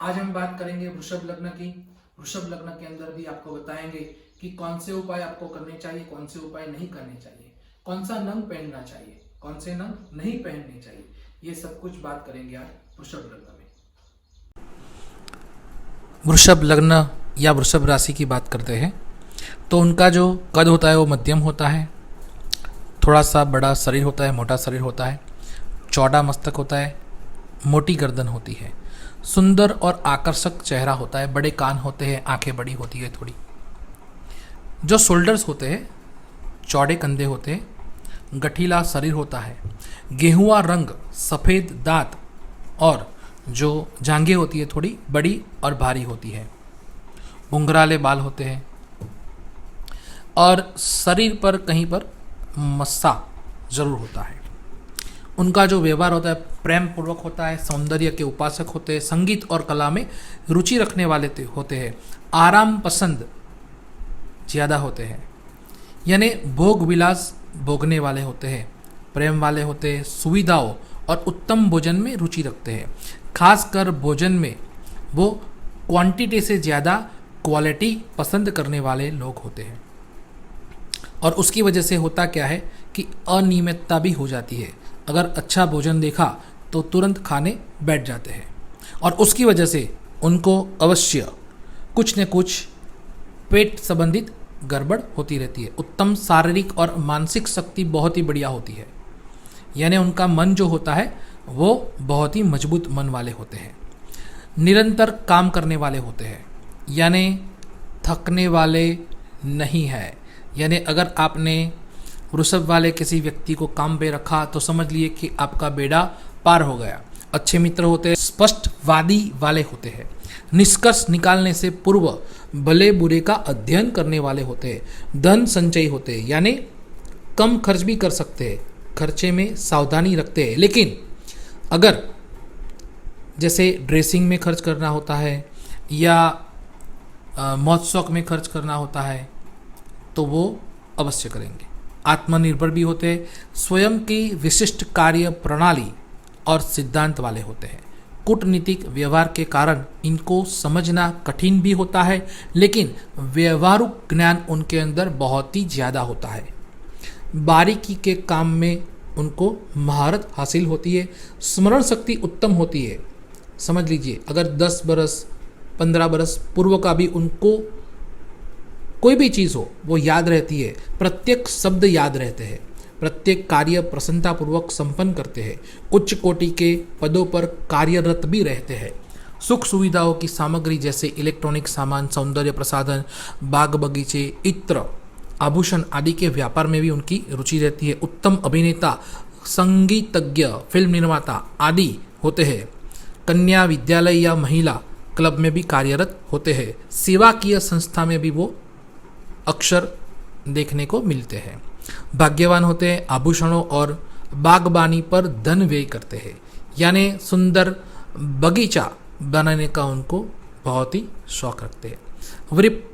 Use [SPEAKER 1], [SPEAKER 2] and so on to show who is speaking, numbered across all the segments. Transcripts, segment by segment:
[SPEAKER 1] आज हम बात करेंगे वृषभ लग्न की। वृषभ लग्न के अंदर भी आपको बताएंगे कि कौन से उपाय आपको करने चाहिए, कौन से उपाय नहीं करने चाहिए, कौन सा नंग पहनना चाहिए, कौन से नंग नहीं पहनने चाहिए। ये सब कुछ बात करेंगे आज वृषभ लग्न में।
[SPEAKER 2] वृषभ लग्न या वृषभ राशि की बात करते हैं तो उनका जो कद होता है वो मध्यम होता है। थोड़ा सा बड़ा शरीर होता है, मोटा शरीर होता है, चौड़ा मस्तक होता है, मोटी गर्दन होती है, सुंदर और आकर्षक चेहरा होता है, बड़े कान होते हैं, आंखें बड़ी होती है थोड़ी। जो शोल्डर्स होते हैं चौड़े कंधे होते हैं, गठीला शरीर होता है, गेहुआ रंग, सफ़ेद दांत और जो जांघें होती है थोड़ी बड़ी और भारी होती है, घुंघराले बाल होते हैं और शरीर पर कहीं पर मस्सा जरूर होता है। उनका जो व्यवहार होता है प्रेम पूर्वक होता है, सौंदर्य के उपासक होते हैं, संगीत और कला में रुचि रखने वाले होते हैं, आराम पसंद ज़्यादा होते हैं, यानी भोग विलास भोगने वाले होते हैं, प्रेम वाले होते हैं, सुविधाओं और उत्तम भोजन में रुचि रखते हैं। खासकर भोजन में वो क्वांटिटी से ज़्यादा क्वालिटी पसंद करने वाले लोग होते हैं। और उसकी वजह से होता क्या है कि अनियमितता भी हो जाती है। अगर अच्छा भोजन देखा तो तुरंत खाने बैठ जाते हैं और उसकी वजह से उनको अवश्य कुछ न कुछ पेट संबंधित गड़बड़ होती रहती है। उत्तम शारीरिक और मानसिक शक्ति बहुत ही बढ़िया होती है, यानी उनका मन जो होता है वो बहुत ही मजबूत मन वाले होते हैं। निरंतर काम करने वाले होते हैं, यानी थकने वाले नहीं है। यानी अगर आपने वृषभ वाले किसी व्यक्ति को काम पे रखा तो समझ लिए कि आपका बेड़ा पार हो गया। अच्छे मित्र होते हैं, स्पष्टवादी वाले होते हैं, निष्कर्ष निकालने से पूर्व भले बुरे का अध्ययन करने वाले होते हैं, धन संचयी होते हैं, यानी कम खर्च भी कर सकते हैं, खर्चे में सावधानी रखते हैं। लेकिन अगर जैसे ड्रेसिंग में खर्च करना होता है या मौज शौक में खर्च करना होता है तो वो अवश्य करेंगे। आत्मनिर्भर भी होते हैं, स्वयं की विशिष्ट कार्य प्रणाली और सिद्धांत वाले होते हैं। कूटनीतिक व्यवहार के कारण इनको समझना कठिन भी होता है, लेकिन व्यवहारिक ज्ञान उनके अंदर बहुत ही ज़्यादा होता है। बारीकी के काम में उनको महारत हासिल होती है, स्मरण शक्ति उत्तम होती है। समझ लीजिए अगर 10 बरस 15 बरस पूर्व का भी उनको कोई भी चीज़ हो वो याद रहती है, प्रत्येक शब्द याद रहते हैं, प्रत्येक कार्य प्रसन्नतापूर्वक संपन्न करते हैं, उच्च कोटि के पदों पर कार्यरत भी रहते हैं। सुख सुविधाओं की सामग्री जैसे इलेक्ट्रॉनिक सामान, सौंदर्य प्रसाधन, बाग बगीचे, इत्र, आभूषण आदि के व्यापार में भी उनकी रुचि रहती है। उत्तम अभिनेता, संगीतज्ञ, फिल्म निर्माता आदि होते हैं। कन्या विद्यालय या महिला क्लब में भी कार्यरत होते हैं। सेवाकीय संस्था में भी वो अक्षर देखने को मिलते हैं। भाग्यवान होते हैं, आभूषणों और बागबानी पर धन व्यय करते हैं, यानी सुंदर बगीचा बनाने का उनको बहुत ही शौक रखते हैं।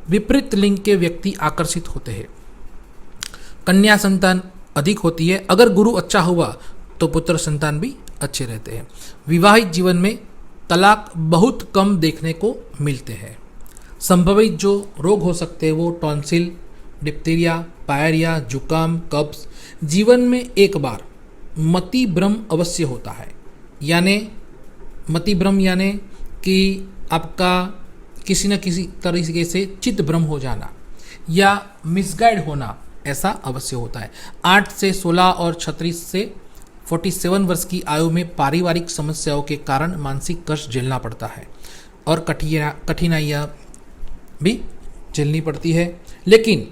[SPEAKER 2] विपरीत लिंग के व्यक्ति आकर्षित होते हैं। कन्या संतान अधिक होती है। अगर गुरु अच्छा हुआ तो पुत्र संतान भी अच्छे रहते हैं। विवाहित जीवन में तलाक बहुत कम देखने को मिलते हैं। संभवित जो रोग हो सकते हैं वो टॉन्सिल, डिप्थीरिया, पायरिया, जुकाम, कब्ज। जीवन में एक बार मति भ्रम अवश्य होता है, यानी मति भ्रम यानी कि आपका किसी न किसी तरीके से चित्त भ्रम हो जाना या मिसगाइड होना, ऐसा अवश्य होता है। 8 से 16 और 36 से 47 वर्ष की आयु में पारिवारिक समस्याओं के कारण मानसिक कष्ट झेलना पड़ता है और कठिनाइयाँ भी झेलनी पड़ती है, लेकिन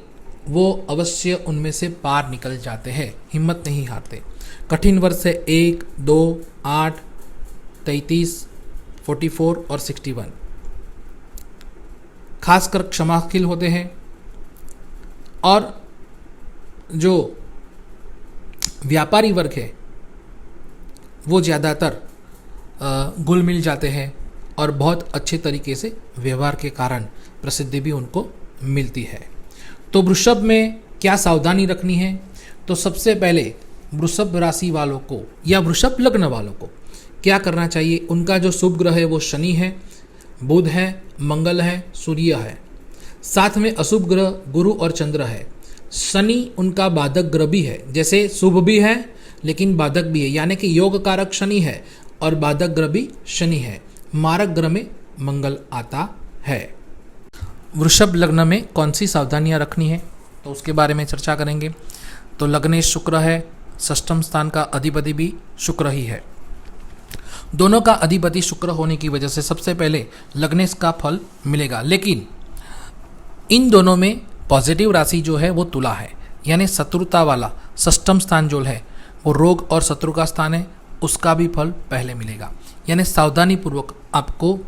[SPEAKER 2] वो अवश्य उनमें से पार निकल जाते हैं, हिम्मत नहीं हारते। कठिन वर्ष है 1, 2, 8, 33, 44 और 61। खासकर क्षमाशील होते हैं और जो व्यापारी वर्ग है वो ज़्यादातर घुल मिल जाते हैं और बहुत अच्छे तरीके से व्यवहार के कारण प्रसिद्धि भी उनको मिलती है। तो वृषभ में क्या सावधानी रखनी है? तो सबसे पहले वृषभ राशि वालों को या वृषभ लग्न वालों को क्या करना चाहिए? उनका जो शुभ ग्रह है वो शनि है बुध है, मंगल है, सूर्य है। साथ में अशुभ ग्रह गुरु और चंद्र है। शनि उनका बाधक ग्रह भी है, जैसे शुभ भी है लेकिन बाधक भी है, यानी कि योग कारक शनि है और बाधक ग्रह भी शनि है। मारक ग्रह में मंगल आता है। वृषभ लग्न में कौन सी सावधानियां रखनी है तो उसके बारे में चर्चा करेंगे। तो लग्नेश शुक्र है, षष्ठम स्थान का अधिपति भी शुक्र ही है। दोनों का अधिपति शुक्र होने की वजह से सबसे पहले लग्नेश का फल मिलेगा, लेकिन इन दोनों में पॉजिटिव राशि जो है वो तुला है, यानी शत्रुता वाला षष्ठम स्थान जो है वो रोग और शत्रु का स्थान है, उसका भी फल पहले मिलेगा। यानी सावधानी पूर्वक आपको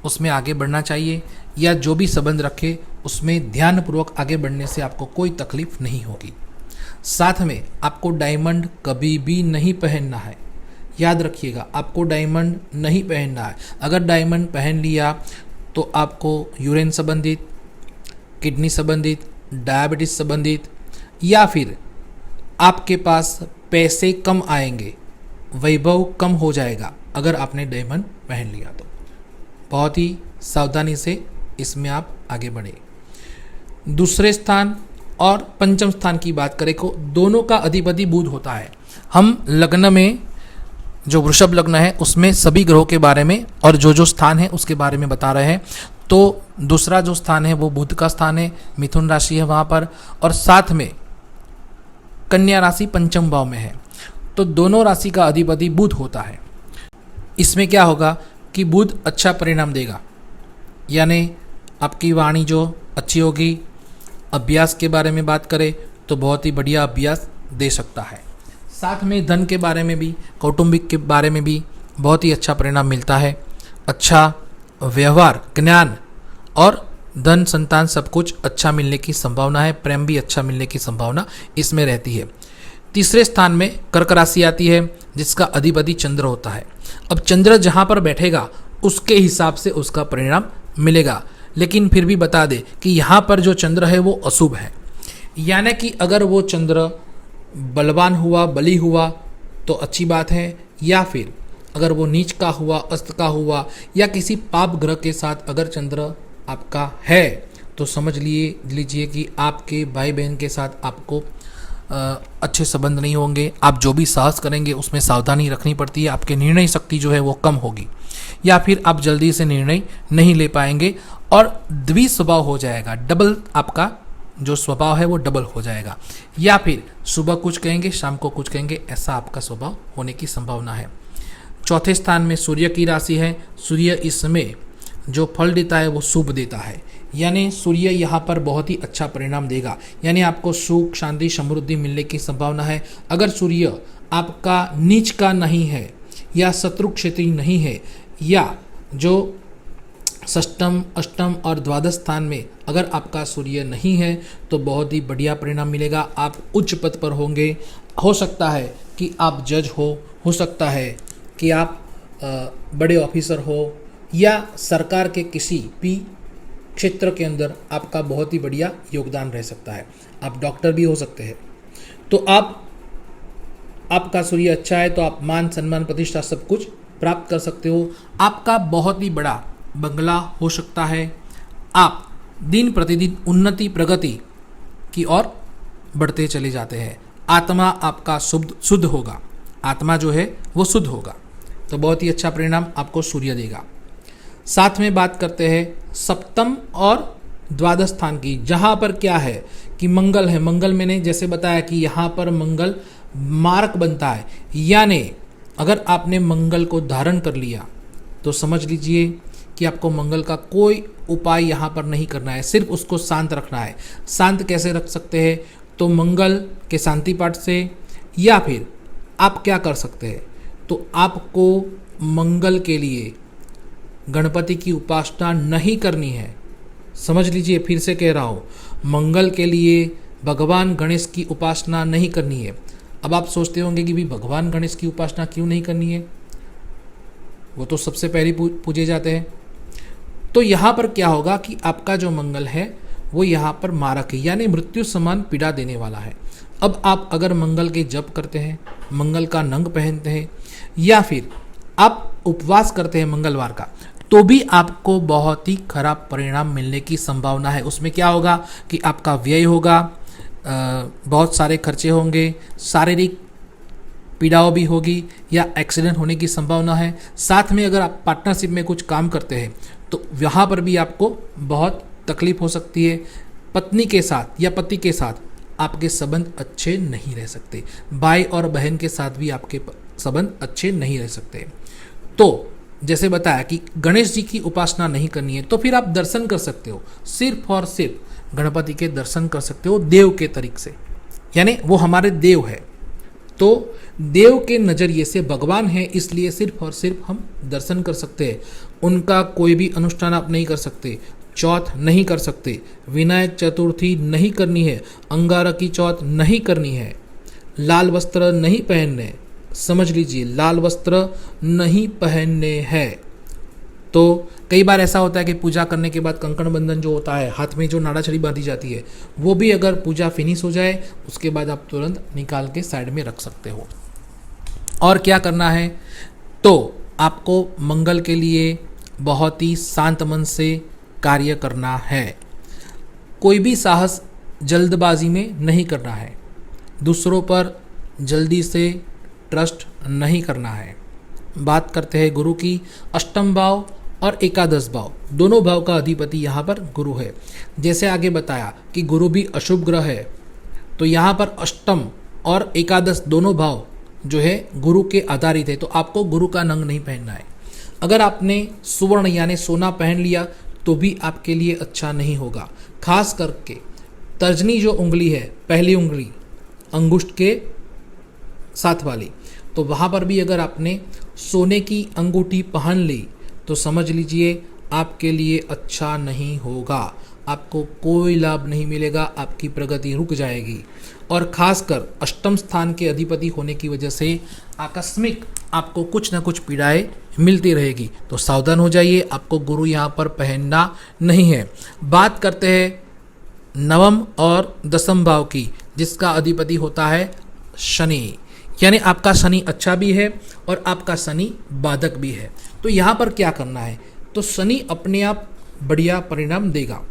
[SPEAKER 2] उसमें आगे बढ़ना चाहिए, या जो भी संबंध रखे उसमें ध्यानपूर्वक आगे बढ़ने से आपको कोई तकलीफ नहीं होगी। साथ में आपको डायमंड कभी भी नहीं पहनना है, याद रखिएगा, आपको डायमंड नहीं पहनना है। अगर डायमंड पहन लिया तो आपको यूरिन संबंधित, किडनी संबंधित, डायबिटीज संबंधित, या फिर आपके पास पैसे कम आएंगे, वैभव कम हो जाएगा अगर आपने डायमंड पहन लिया तो। बहुत ही सावधानी से इसमें आप आगे बढ़े। दूसरे स्थान और पंचम स्थान की बात करें तो दोनों का अधिपति बुध होता है। हम लग्न में जो वृषभ लग्न है उसमें सभी ग्रहों के बारे में और जो स्थान है उसके बारे में बता रहे हैं। तो दूसरा जो स्थान है वो बुध का स्थान है, मिथुन राशि है वहाँ पर, और साथ में कन्या राशि पंचम भाव में है। तो दोनों राशि का अधिपति बुध होता है। इसमें क्या होगा कि बुध अच्छा परिणाम देगा, यानी आपकी वाणी जो अच्छी होगी। अभ्यास के बारे में बात करें तो बहुत ही बढ़िया अभ्यास दे सकता है। साथ में धन के बारे में भी, कौटुंबिक के बारे में भी बहुत ही अच्छा परिणाम मिलता है। अच्छा व्यवहार, ज्ञान और धन, संतान सब कुछ अच्छा मिलने की संभावना है। प्रेम भी अच्छा मिलने की संभावना इसमें रहती है। तीसरे स्थान में कर्क राशि आती है जिसका अधिपति चंद्र होता है। अब चंद्र जहाँ पर बैठेगा उसके हिसाब से उसका परिणाम मिलेगा, लेकिन फिर भी बता दे कि यहाँ पर जो चंद्र है वो अशुभ है, यानी कि अगर वो चंद्र बलवान हुआ, बली हुआ तो अच्छी बात है, या फिर अगर वो नीच का हुआ, अस्त का हुआ, या किसी पाप ग्रह के साथ अगर चंद्र आपका है तो समझ लीजिए कि आपके भाई बहन के साथ आपको अच्छे संबंध नहीं होंगे। आप जो भी साहस करेंगे उसमें सावधानी रखनी पड़ती है। आपकी निर्णय शक्ति जो है वो कम होगी, या फिर आप जल्दी से निर्णय नहीं ले पाएंगे और द्विस्वभाव हो जाएगा। डबल आपका जो स्वभाव है वो डबल हो जाएगा, या फिर सुबह कुछ कहेंगे शाम को कुछ कहेंगे, ऐसा आपका स्वभाव होने की संभावना है। चौथे स्थान में सूर्य की राशि है। सूर्य इसमें जो फल देता है वो शुभ देता है, यानी सूर्य यहाँ पर बहुत ही अच्छा परिणाम देगा, यानी आपको सुख, शांति, समृद्धि मिलने की संभावना है। अगर सूर्य आपका नीच का नहीं है या शत्रु क्षेत्रीय नहीं है, या जो षष्ठम, अष्टम और द्वादश स्थान में अगर आपका सूर्य नहीं है तो बहुत ही बढ़िया परिणाम मिलेगा। आप उच्च पद पर होंगे। हो सकता है कि आप जज हो सकता है कि आप बड़े ऑफिसर हो, या सरकार के किसी भी क्षेत्र के अंदर आपका बहुत ही बढ़िया योगदान रह सकता है। आप डॉक्टर भी हो सकते हैं। तो आपका सूर्य अच्छा है तो आप मान, सम्मान, प्रतिष्ठा सब कुछ प्राप्त कर सकते हो। आपका बहुत ही बड़ा बंगला हो सकता है। आप दिन प्रतिदिन उन्नति, प्रगति की ओर बढ़ते चले जाते हैं। आत्मा आपका शुद्ध होगा, आत्मा जो है वो शुद्ध होगा, तो बहुत ही अच्छा परिणाम आपको सूर्य देगा। साथ में बात करते हैं सप्तम और द्वादश स्थान की, जहाँ पर क्या है कि मंगल है। मंगल मैंने जैसे बताया कि यहाँ पर मंगल मारक बनता है, यानी अगर आपने मंगल को धारण कर लिया तो समझ लीजिए कि आपको मंगल का कोई उपाय यहाँ पर नहीं करना है, सिर्फ उसको शांत रखना है। शांत कैसे रख सकते हैं? तो मंगल के शांति पाठ से, या फिर आप क्या कर सकते हैं, तो आपको मंगल के लिए गणपति की उपासना नहीं करनी है। समझ लीजिए, फिर से कह रहा हूँ, मंगल के लिए भगवान गणेश की उपासना नहीं करनी है। अब आप सोचते होंगे कि भी भगवान गणेश की उपासना क्यों नहीं करनी है, वो तो सबसे पहले पूजे जाते हैं। तो यहाँ पर क्या होगा कि आपका जो मंगल है वो यहाँ पर मारक है, यानी मृत्यु समान पीड़ा देने वाला है। अब आप अगर मंगल के जप करते हैं, मंगल का नंग पहनते हैं, या फिर आप उपवास करते हैं मंगलवार का, तो भी आपको बहुत ही खराब परिणाम मिलने की संभावना है। उसमें क्या होगा कि आपका व्यय होगा, बहुत सारे खर्चे होंगे, शारीरिक पीड़ाओं भी होगी या एक्सीडेंट होने की संभावना है। साथ में अगर आप पार्टनरशिप में कुछ काम करते हैं तो यहाँ पर भी आपको बहुत तकलीफ हो सकती है। पत्नी के साथ या पति के साथ आपके संबंध अच्छे नहीं रह सकते। भाई और बहन के साथ भी आपके संबंध अच्छे नहीं रह सकते। तो जैसे बताया कि गणेश जी की उपासना नहीं करनी है तो फिर आप दर्शन कर सकते हो, सिर्फ और सिर्फ गणपति के दर्शन कर सकते हो देव के तरीके से, यानी वो हमारे देव है। तो देव के नज़रिए से भगवान है, इसलिए सिर्फ और सिर्फ हम दर्शन कर सकते हैं। उनका कोई भी अनुष्ठान आप नहीं कर सकते, चौथ नहीं कर सकते, विनायक चतुर्थी नहीं करनी है, अंगारकी चौथ नहीं करनी है, लाल वस्त्र नहीं पहनने, समझ लीजिए लाल वस्त्र नहीं पहनने हैं। तो कई बार ऐसा होता है कि पूजा करने के बाद कंकण बंधन जो होता है, हाथ में जो नाड़ा छड़ी बांधी जाती है, वो भी अगर पूजा फिनिश हो जाए उसके बाद आप तुरंत निकाल के साइड में रख सकते हो। और क्या करना है, तो आपको मंगल के लिए बहुत ही शांत मन से कार्य करना है। कोई भी साहस जल्दबाजी में नहीं करना है, दूसरों पर जल्दी से ट्रस्ट नहीं करना है। बात करते हैं गुरु की। अष्टम भाव और एकादश भाव, दोनों भाव का अधिपति यहाँ पर गुरु है। जैसे आगे बताया कि गुरु भी अशुभ ग्रह है, तो यहाँ पर अष्टम और एकादश दोनों भाव जो है गुरु के आधारित है। तो आपको गुरु का नंग नहीं पहनना है। अगर आपने सुवर्ण यानी सोना पहन लिया तो भी आपके लिए अच्छा नहीं होगा। खास करके तर्जनी जो उंगली है, पहली उंगली अंगुष्ठ के साथ वाली, तो वहाँ पर भी अगर आपने सोने की अंगूठी पहन ली तो समझ लीजिए आपके लिए अच्छा नहीं होगा, आपको कोई लाभ नहीं मिलेगा, आपकी प्रगति रुक जाएगी। और खासकर अष्टम स्थान के अधिपति होने की वजह से आकस्मिक आपको कुछ न कुछ पीड़ाएं मिलती रहेगी। तो सावधान हो जाइए, आपको गुरु यहाँ पर पहनना नहीं है। बात करते हैं नवम और दसम भाव की, जिसका अधिपति होता है शनि, यानी आपका शनि अच्छा भी है और आपका शनि बाधक भी है। तो यहाँ पर क्या करना है, तो शनि अपने आप बढ़िया परिणाम देगा।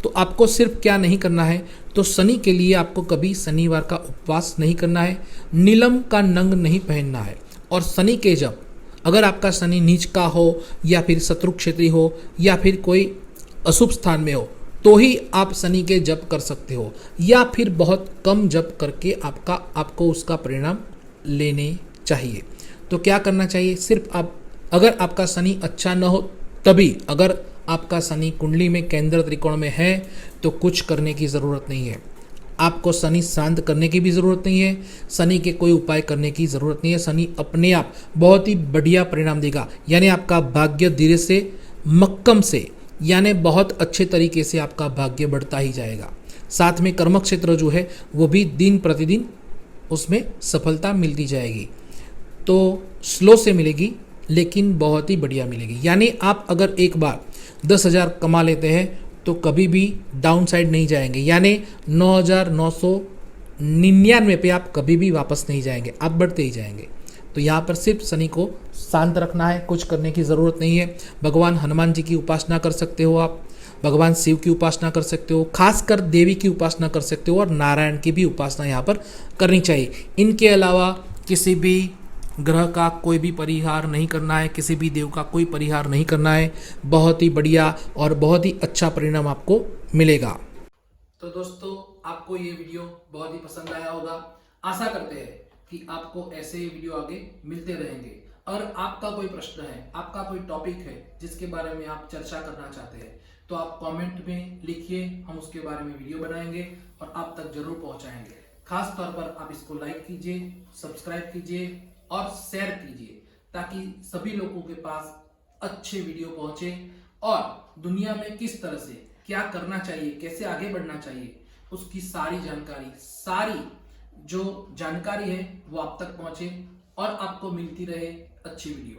[SPEAKER 2] तो आपको सिर्फ क्या नहीं करना है, तो शनि के लिए आपको कभी शनिवार का उपवास नहीं करना है, नीलम का नंग नहीं पहनना है। और शनि के जब अगर आपका शनि नीच का हो या फिर शत्रु क्षेत्री हो या फिर कोई अशुभ स्थान में हो तो ही आप शनि के जप कर सकते हो, या फिर बहुत कम जप करके आपको उसका परिणाम लेने चाहिए। तो क्या करना चाहिए, सिर्फ आप अगर आपका शनि अच्छा न हो तभी, अगर आपका शनि कुंडली में केंद्र त्रिकोण में है तो कुछ करने की ज़रूरत नहीं है। आपको शनि शांत करने की भी ज़रूरत नहीं है, शनि के कोई उपाय करने की ज़रूरत नहीं है। शनि अपने आप बहुत ही बढ़िया परिणाम देगा, यानी आपका भाग्य धीरे से मक्कम से, यानी बहुत अच्छे तरीके से आपका भाग्य बढ़ता ही जाएगा। साथ में कर्म क्षेत्र जो है वो भी दिन प्रतिदिन उसमें सफलता मिलती जाएगी। तो स्लो से मिलेगी लेकिन बहुत ही बढ़िया मिलेगी। यानी आप अगर एक बार 10,000 कमा लेते हैं तो कभी भी डाउन साइड नहीं जाएंगे, यानी 9,999 पे आप कभी भी वापस नहीं जाएंगे, आप बढ़ते ही जाएंगे। तो यहाँ पर सिर्फ शनि को शांत रखना है, कुछ करने की ज़रूरत नहीं है। भगवान हनुमान जी की उपासना कर सकते हो, आप भगवान शिव की उपासना कर सकते हो, खासकर देवी की उपासना कर सकते हो, और नारायण की भी उपासना यहाँ पर करनी चाहिए। इनके अलावा किसी भी ग्रह का कोई भी परिहार नहीं करना है, किसी भी देव का कोई परिहार नहीं करना है। बहुत ही बढ़िया और बहुत ही अच्छा परिणाम आपको मिलेगा।
[SPEAKER 1] तो दोस्तों, आपको ये वीडियो बहुत ही पसंद आया होगा। आशा करते हैं कि आपको ऐसे ही वीडियो आगे मिलते रहेंगे। और आपका कोई प्रश्न है, आपका कोई टॉपिक है जिसके बारे में आप चर्चा करना चाहते हैं, तो आप कमेंट में लिखिए, हम उसके बारे में वीडियो बनाएंगे और आप तक जरूर पहुंचाएंगे। खास तौर पर आप इसको लाइक कीजिए, सब्सक्राइब कीजिए और शेयर कीजिए, ताकि सभी लोगों के पास अच्छे वीडियो पहुंचे और दुनिया में किस तरह से क्या करना चाहिए, कैसे आगे बढ़ना चाहिए, उसकी सारी जो जानकारी है वो आप तक पहुंचे और आपको मिलती रहे अच्छी वीडियो।